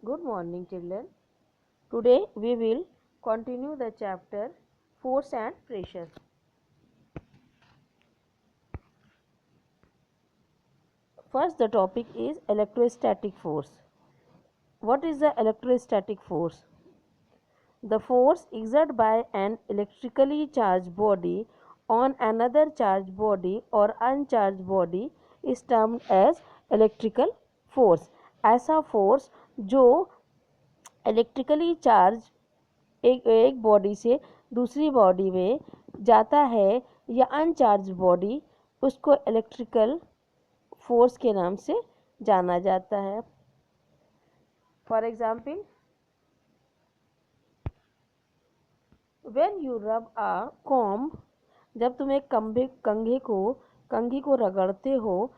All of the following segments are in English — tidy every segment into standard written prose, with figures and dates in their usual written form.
Good morning, children. Today we will continue the chapter Force and Pressure. First, the topic is electrostatic force. What is the electrostatic force? The force exerted by an electrically charged body on another charged body or uncharged body is termed as electrical force. ऐसा force जो electrically charge एक body से दूसरी body में जाता है या uncharged body, उसको इलेक्ट्रिकल फोर्स के नाम से जाना जाता है. For example, when you rub a comb, जब तुम एक कंघी को रगड़ते हो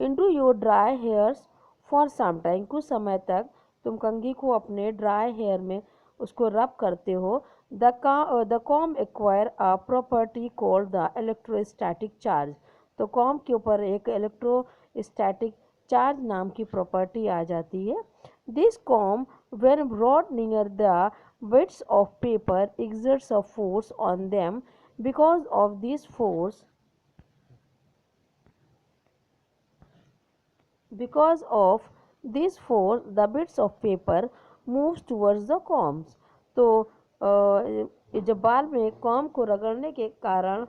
into your dry hairs for some time, कुछ समय तक तुम कंघी को अपने ड्राई हेयर में उसको रब करते हो. The comb acquire a property called the electrostatic charge. तो कॉम्ब के ऊपर एक इलेक्ट्रोस्टैटिक चार्ज नाम की प्रॉपर्टी आ जाती है. This comb when brought near the bits of paper exerts a force on them. Because of this force, the bits of paper moves towards the combs. तो जब बाल में कॉम्ब को रगड़ने के कारण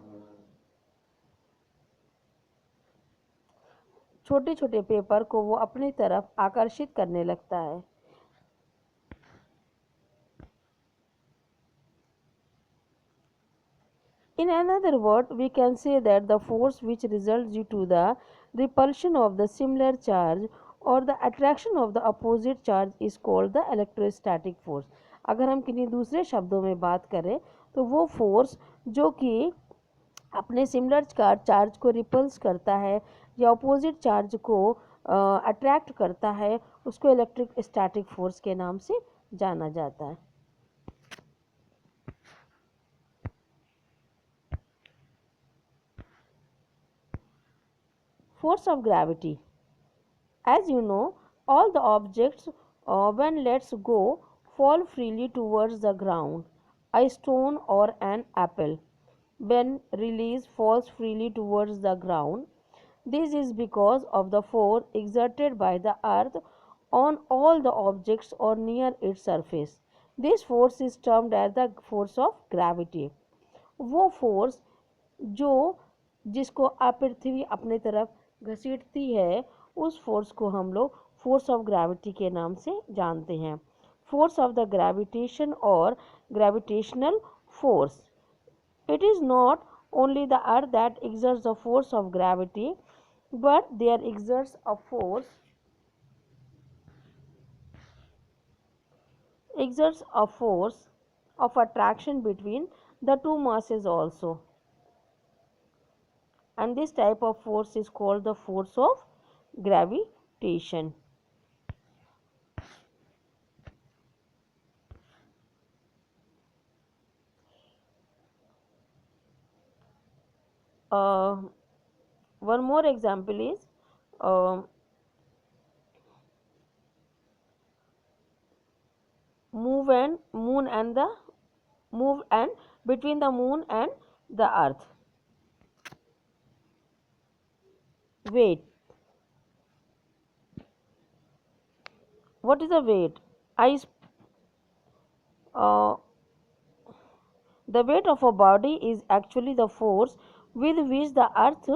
छोटे छोटे पेपर को वो अपनी तरफ आकर्षित करने लगता है. In another word, we can say that the force which results due to the repulsion of the similar charge or the attraction of the opposite charge is called the electrostatic force. अगर हम किन्हीं दूसरे शब्दों में बात करें तो वो फोर्स जो कि अपने सिमिलर चार्ज को रिपल्स करता है या अपोजिट चार्ज को अट्रैक्ट करता है, उसको इलेक्ट्रिक स्टैटिक फोर्स के नाम से जाना जाता है. Force of gravity. As you know, all the objects when let go fall freely towards the ground. A stone or an apple, when released, falls freely towards the ground. This is because of the force exerted by the earth on all the objects or near its surface. This force is termed as the force of gravity. वो force जो जिसको पृथ्वी अपने तरफ घसीटती है, उस force को हम लोग फोर्स ऑफ ग्रेविटी के नाम से जानते हैं. फोर्स ऑफ द ग्रेविटेशन और gravitational force. It is not only the earth that exerts the force of gravity, but there exerts a force of attraction between the two masses also, and this type of force is called the force of gravitation. One more example is move and between the moon and the earth. Weight. What is the weight? The weight of a body is actually the force with which the earth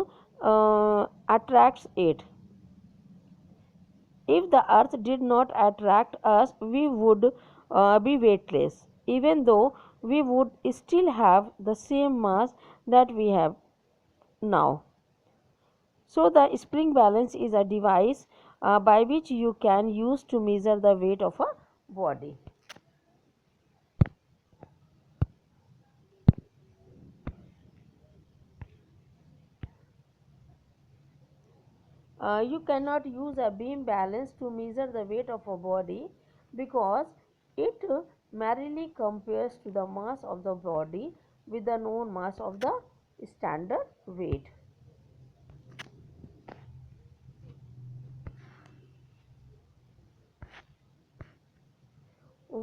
attracts it. If the earth did not attract us, we would be weightless, even though we would still have the same mass that we have now. So the spring balance is a device by which you can use to measure the weight of a body. You cannot use a beam balance to measure the weight of a body because it merely compares to the mass of the body with the known mass of the standard weight.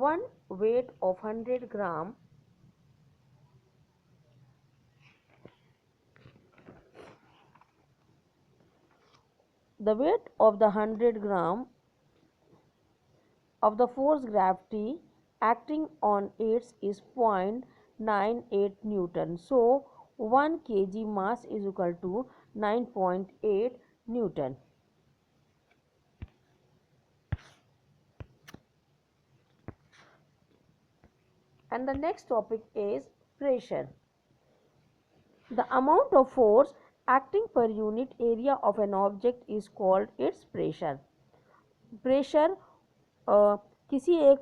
one weight of 100 gram the weight of the 100 gram of the force gravity acting on it is 0.98 Newton. So 1 kg mass is equal to 9.8 Newton. And the next topic is pressure. The amount of force acting per unit area of an object is called its pressure. Pressure किसी एक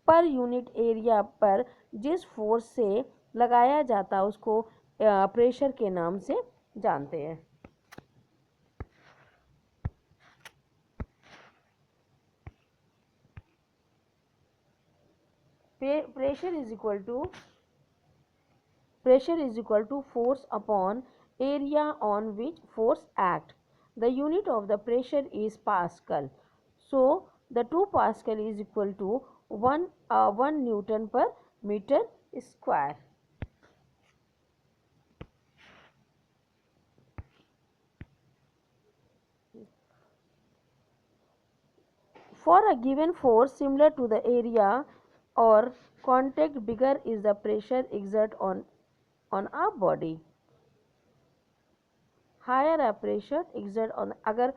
per unit area पर जिस force से लगाया जाता है उसको pressure के नाम से जानते हैं. Pressure is equal to force upon area on which force act. The unit of the pressure is Pascal. So the 2 Pascal is equal to 1 Newton per meter square. For a given force similar to the area or contact, bigger is the pressure exerted on a body. Higher a pressure exerted on, अगर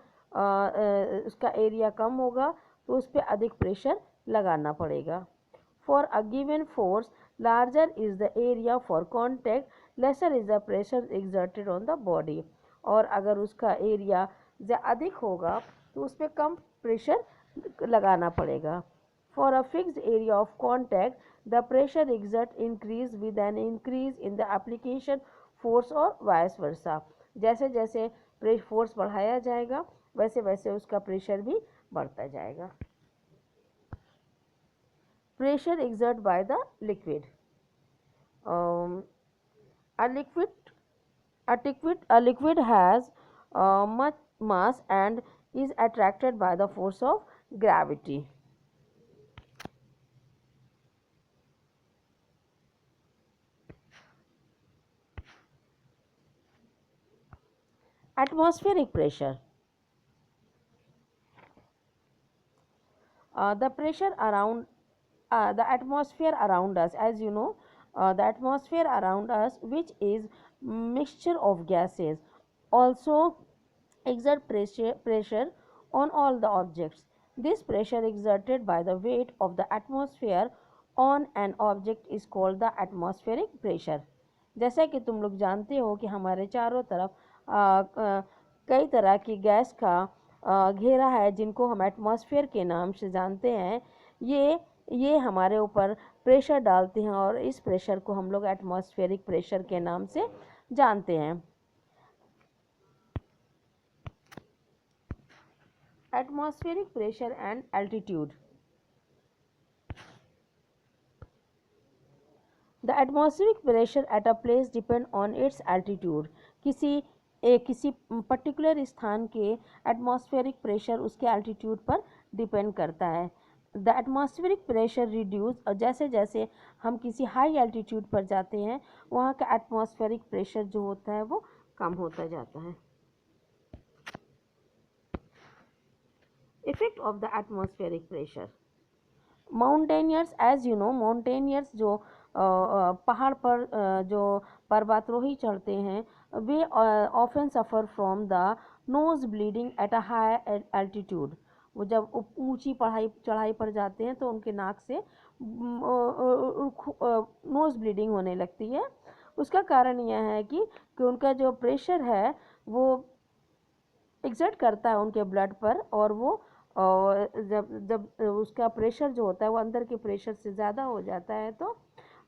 उसका area कम होगा तो उस पर अधिक pressure लगाना पड़ेगा. For a given force, larger is the area for contact, lesser is the pressure exerted on the body. और अगर उसका एरिया अधिक होगा तो उस पर कम प्रेशर लगाना पड़ेगा. For a fixed area of contact, the pressure exerted increase with an increase in the application force or vice versa. जैसे जैसे फोर्स बढ़ाया जाएगा वैसे वैसे उसका प्रेशर भी बढ़ता जाएगा. Pressure exerted by the liquid. A liquid has much mass and is attracted by the force of gravity. Atmospheric pressure. The pressure around the atmosphere around us, as you know, the atmosphere around us, which is mixture of gases, also exert pressure on all the objects. This pressure exerted by the weight of the atmosphere on an object is called the atmospheric pressure. जैसा कि तुम लोग जानते हो कि हमारे चारों तरफ कई तरह की गैस का घेरा है जिनको हम एटमॉस्फेयर के नाम से जानते हैं. ये हमारे ऊपर प्रेशर डालते हैं और इस प्रेशर को हम लोग एटमॉस्फेरिक प्रेशर के नाम से जानते हैं. Atmospheric pressure and altitude. The atmospheric pressure at a place depend on its altitude. किसी पर्टिकुलर स्थान के एटमॉस्फेरिक प्रेशर उसके एल्टीट्यूड पर डिपेंड करता है. द एटमॉस्फेरिक प्रेशर रिड्यूस, और जैसे जैसे हम किसी हाई एल्टीट्यूड पर जाते हैं वहाँ का एटमॉस्फेरिक प्रेशर जो होता है वो कम होता जाता है. Effect of the atmospheric pressure. Mountaineers, as you know, mountaineers जो पहाड़ पर जो पर्वतारोही चढ़ते हैं वे often suffer from the nose bleeding at a high altitude. वो जब ऊंची चढ़ाई पर जाते हैं तो उनके नाक से नोज ब्लीडिंग होने लगती है. उसका कारण यह है कि उनका जो प्रेशर है वो एक्सर्ट करता है उनके ब्लड पर, और वो जब उसका प्रेशर जो होता है वो अंदर के प्रेशर से ज़्यादा हो जाता है तो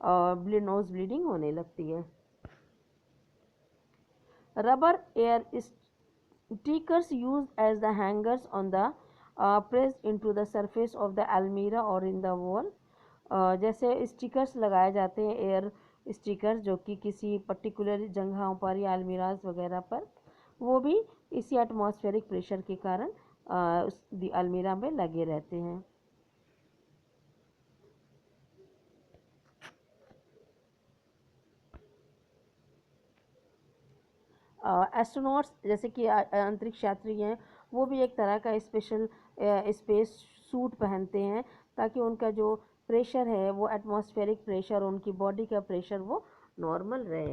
नोज ब्लीडिंग होने लगती है. Rubber air stickers used as the hangers on the pressed into the surface of the अलमीरा और इन द वॉल. जैसे स्टिकर्स लगाए जाते हैं, एयर स्टिकर्स, जो कि किसी पर्टिकुलर जगहों पर या अलमीराज वगैरह पर, वो भी इसी एटमॉस्फेरिक प्रेशर के कारण उस अलमीरा में लगे रहते हैं. एस्ट्रोनॉट्स जैसे कि अंतरिक्ष यात्री हैं, वो भी एक तरह का स्पेशल स्पेस सूट पहनते हैं ताकि उनका जो प्रेशर है वो एटमॉस्फेरिक प्रेशर, उनकी बॉडी का प्रेशर वो नॉर्मल रहे।